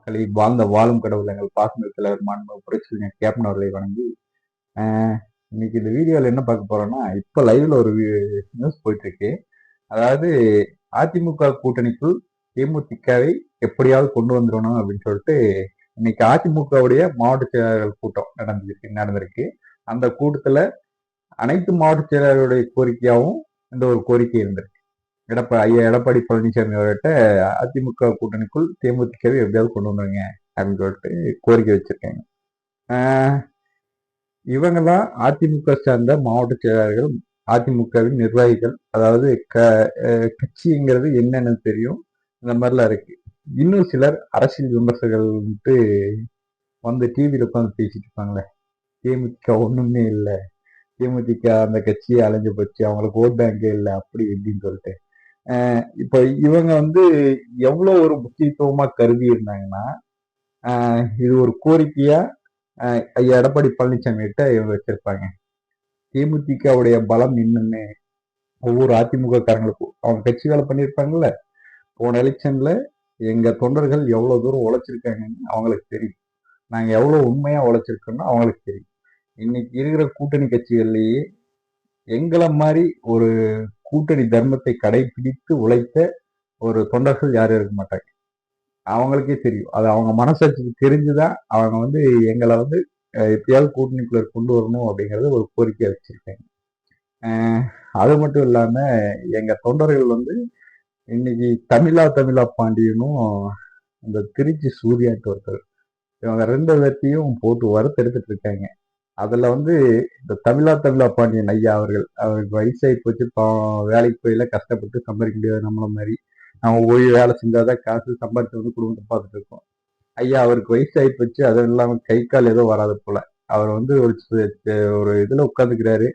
மக்களில் வாழ்ந்த வாழும் கடவுள் எங்கள் பாசமிகு தலைவர் மாண்புமிகு புரட்சியாளர் கேப்டன் அவர்களை வணங்கி இன்னைக்கு இந்த வீடியோவில் என்ன பார்க்க போறோம்னா, இப்போ லைவ்ல ஒரு நியூஸ் போயிட்டு இருக்கு. அதாவது அதிமுக கூட்டணிக்குள் தேமுதிகவை எப்படியாவது கொண்டு வந்துடணும் அப்படின்னு சொல்லிட்டு இன்னைக்கு அதிமுகவுடைய மாவட்ட செயலாளர்கள் கூட்டம் நடந்திருக்கு. அந்த கூட்டத்துல அனைத்து மாவட்ட செயலாளர்களுடைய கோரிக்கையாகவும் இந்த ஒரு கோரிக்கை இருந்திருக்கு. எடப்பாடி பழனிசாமி அவர்கிட்ட அதிமுக கூட்டணிக்குள் தேமுதிகவை எப்படியாவது கொண்டு வந்துருங்க அப்படின்னு சொல்லிட்டு கோரிக்கை வச்சிருக்காங்க. இவங்க தான் அதிமுக சார்ந்த மாவட்ட செயலாளர்கள், அதிமுகவின் நிர்வாகிகள். அதாவது கட்சிங்கிறது என்னன்னு தெரியும், இந்த மாதிரிலாம் இருக்கு. இன்னும் சிலர் அரசியல் விமர்சகர்கள் வந்து டிவியில உட்காந்து பேசிட்டு இருப்பாங்களே, தேமுதிக ஒண்ணுமே இல்லை, தேமுதிக அந்த கட்சியை அலைஞ்சு போச்சு, அவங்களுக்கு ஓட் பேங்கே இல்லை, அப்படி இப்படின்னு சொல்லிட்டு இப்ப இவங்க வந்து எவ்வளவு ஒரு முக்கியத்துவமா கருதி இருந்தாங்கன்னா, இது ஒரு கோரிக்கையா ஐயா எடப்பாடி பழனிசாமி கிட்ட இவங்க வச்சிருப்பாங்க. தேமுதிகவுடைய பலம் என்னன்னு ஒவ்வொரு அதிமுக காரங்களுக்கும் அவங்க கட்சி வேலை பண்ணியிருப்பாங்கல்ல, போன எலெக்ஷன்ல எங்க தொண்டர்கள் எவ்வளவு தூரம் உழைச்சிருக்காங்கன்னு அவங்களுக்கு தெரியும், நாங்க எவ்வளவு உண்மையா உழைச்சிருக்கோம்னு அவங்களுக்கு தெரியும். இன்னைக்கு இருக்கிற கூட்டணி கட்சிகள்லயே எங்களை மாதிரி ஒரு கூட்டணி தர்மத்தை கடைபிடித்து உழைத்த ஒரு தொண்டர்கள் யாரும் இருக்க மாட்டாங்க. அவங்களுக்கே தெரியும், அது அவங்க மனசாட்சிக்கு தெரிஞ்சுதான் அவங்க வந்து எங்களை வந்து எப்படியாவது கூட்டணிக்குள்ள கொண்டு வரணும் அப்படிங்கறது ஒரு கோரிக்கையை வச்சிருக்காங்க. அது மட்டும் இல்லாம எங்க தொண்டர்கள் வந்து இன்னைக்கு தமிழா பாண்டியனும் இந்த திருச்சி சூர்யாட்டு ஒருத்தர், இவங்க 2 பேர்த்தையும் போட்டு வறுத்தெடுத்துட்டு இருக்காங்க. அதுல வந்து இந்த தமிழா பாண்டியன் ஐயா அவருக்கு வயசாகி போச்சு, வேலைக்கு போயில கஷ்டப்பட்டு சம்பாதிக்க முடியாது நம்மள மாதிரி, நம்ம போய் வேலை செஞ்சாதான் காசு சம்பாதிச்சு வந்து குடும்பத்தை பார்த்துட்டு இருக்கோம். ஐயா அவருக்கு வயசாகி போச்சு, அதுவும் இல்லாம கை கால் ஏதோ வராது போல. அவர் வந்து ஒரு இதுல உட்காந்துக்கிறாரு,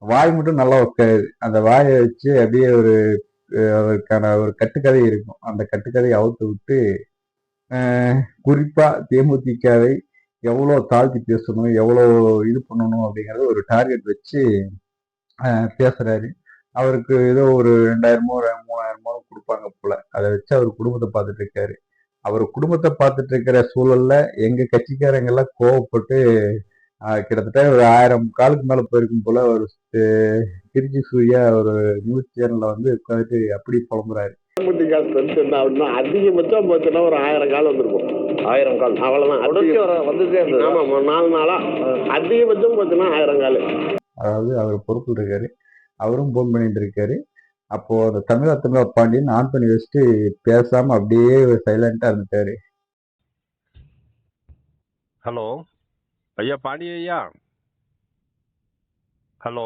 வாய் மட்டும் நல்லா உட்காது. அந்த வாயை வச்சு அப்படியே அவருக்கான ஒரு கட்டுக்கதை இருக்கும். அந்த கட்டுக்கதையை அவுத்து விட்டு குறிப்பா தேமுதிகவை எவ்வளவு தாழ்த்தி பேசணும், எவ்வளவு இது பண்ணணும் அப்படிங்கறது ஒரு டார்கெட் வச்சு பேசுறாரு. அவருக்கு ஏதோ ஒரு 2000மோ 3000மோ கொடுப்பாங்க போல, அதை வச்சு அவர் குடும்பத்தை பார்த்துட்டு இருக்காரு. அவர் குடும்பத்தை பார்த்துட்டு இருக்கிற சூழல்ல எங்க கட்சிக்காரங்க எல்லாம் கோவப்பட்டு கிட்டத்தட்ட ஒரு 1000 காலுக்கு மேல போயிருக்கும் போல. ஒரு திருச்சி சூர்யா ஒரு நியூஸ் சேனல்ல வந்து உட்காந்துட்டு அப்படி புலம்புறாரு. அதிகபட்சம் போச்சுன்னா ஒரு 1000 கால் வந்திருக்கும். 1000 கால் அவ்வளவுதான் வந்துட்டே இருந்தது. ஆமா, 4 நாளா அதிகபட்சம் போச்சுன்னா 1000 கால். அதாவது அவர் பொறுப்பில் இருக்காரு, அவரும் போன் பண்ணிட்டு இருக்காரு. அப்போ அந்த தமிழா பாண்டியன் ஆன் பண்ணி வச்சுட்டு பேசாம அப்படியே சைலண்டா இருந்துட்டாரு. ஹலோ ஐயா, பாண்டி ஐயா. ஹலோ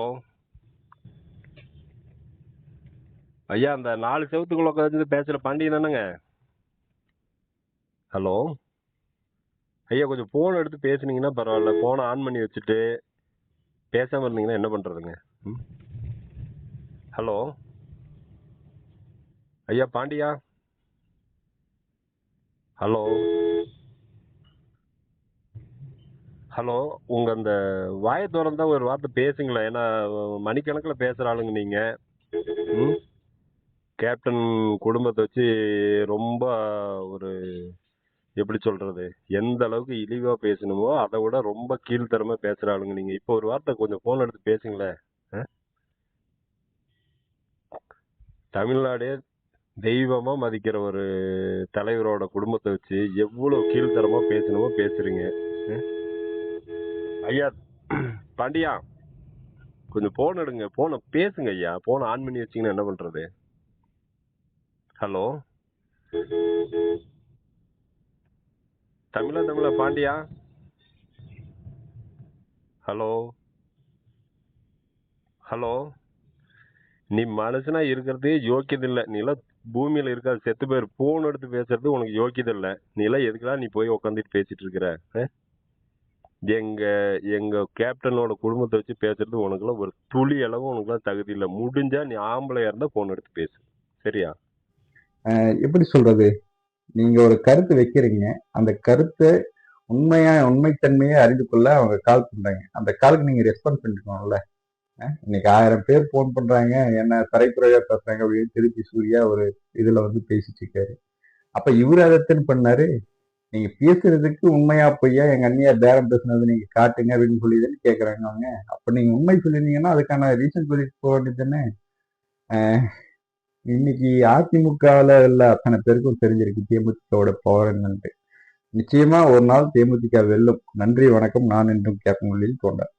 ஐயா, அந்த 4 செவத்துக்குள்ள உட்காந்து பேசுற பாண்டியன் தானேங்க? ஹலோ ஐயா, கொஞ்சம் போன் எடுத்து பேசுனீங்கன்னா பரவாயில்ல. போனை ஆன் பண்ணி வச்சுட்டு பேசாம இருந்தீங்கன்னா என்ன பண்றதுங்க? ஹலோ ஐயா பாண்டியா. ஹலோ ஹலோ உங்க அந்த வாயை திறந்தா ஒரு வார்த்தை பேசுங்களேன். ஏன்னா மணிக்கணக்கில் பேசுற ஆளுங்க நீங்க. கேப்டன் குடும்பத்தை வச்சு ரொம்ப ஒரு எப்படி சொல்றது, எந்த அளவுக்கு இழிவா பேசணுமோ அதை விட ரொம்ப கீழ்த்தரமா பேசுற ஆளுங்க நீங்க. இப்போ ஒரு வார்த்தை கொஞ்சம் போன் எடுத்து பேசுங்களேன். தமிழ்நாடே தெய்வமா மதிக்கிற ஒரு தலைவரோட குடும்பத்தை வச்சு எவ்வளவு கீழ்த்தரமா பேசணுமோ பேசுறீங்க. ஐயா பாண்டியா, கொஞ்சம் போன் எடுங்க, போனை பேசுங்க ஐயா. போனை ஆன் பண்ணி வச்சீங்கன்னா என்ன பண்றது? ஹலோ தமிழா பாண்டியா. ஹலோ ஹலோ நீ மனுஷனா இருக்கிறதே யோக்கியது இல்லை. நீ எல்லாம் பூமியில இருக்காது, செத்து பேர். போன் எடுத்து பேசுறது உனக்கு யோக்கியது இல்லை. நீ எல்லாம் எதுக்குலாம் நீ போய் உட்காந்துட்டு பேசிட்டு இருக்கிற? எங்க கேப்டனோட குடும்பத்தை வச்சு பேசுறது உனக்குலாம் ஒரு துளி அளவு உனக்குலாம் தகுதி இல்லை. முடிஞ்சா நீ ஆம்பளையா இருந்தா போன் எடுத்து பேசு, சரியா? எப்படி சொல்றது, நீங்க ஒரு கருத்து வைக்கிறீங்க, அந்த கருத்தை உண்மைத்தன்மையை அறிந்து கொள்ள அவங்க கால் பண்றாங்க. அந்த காலுக்கு நீங்க ரெஸ்பாண்ட் பண்ணிக்கணும்ல. இன்னைக்கு 1000 பேர் போன் பண்றாங்க, என்ன தரைக்குறையா பேசுறாங்க அப்படின்னு திருப்பி சூர்யா ஒரு இதுல வந்து பேசிட்டு இருக்காரு. அப்ப இவரு அதத்தன் பண்ணாரு, நீங்க பேசுறதுக்கு உண்மையா பொய்யா எங்க அண்ணியார் பேரம் பேசுனது நீங்க காட்டுங்க அப்படின்னு சொல்லிதான் கேக்குறாங்க அவங்க. அப்ப நீங்க உண்மை சொல்லியிருந்தீங்கன்னா அதுக்கான ரீசன் சொல்லிட்டு போக வேண்டியது தானே. இன்னைக்கு அதிமுகவில் உள்ள அத்தனை பேருக்கும் தெரிஞ்சிருக்கு தேமுதிகவோட பவர் என்னன்ட்டு. நிச்சயமா ஒரு நாள் தேமுதிக வெல்லும். நன்றி, வணக்கம். நான் என்றும் கேப்டன் தோன்றேன்.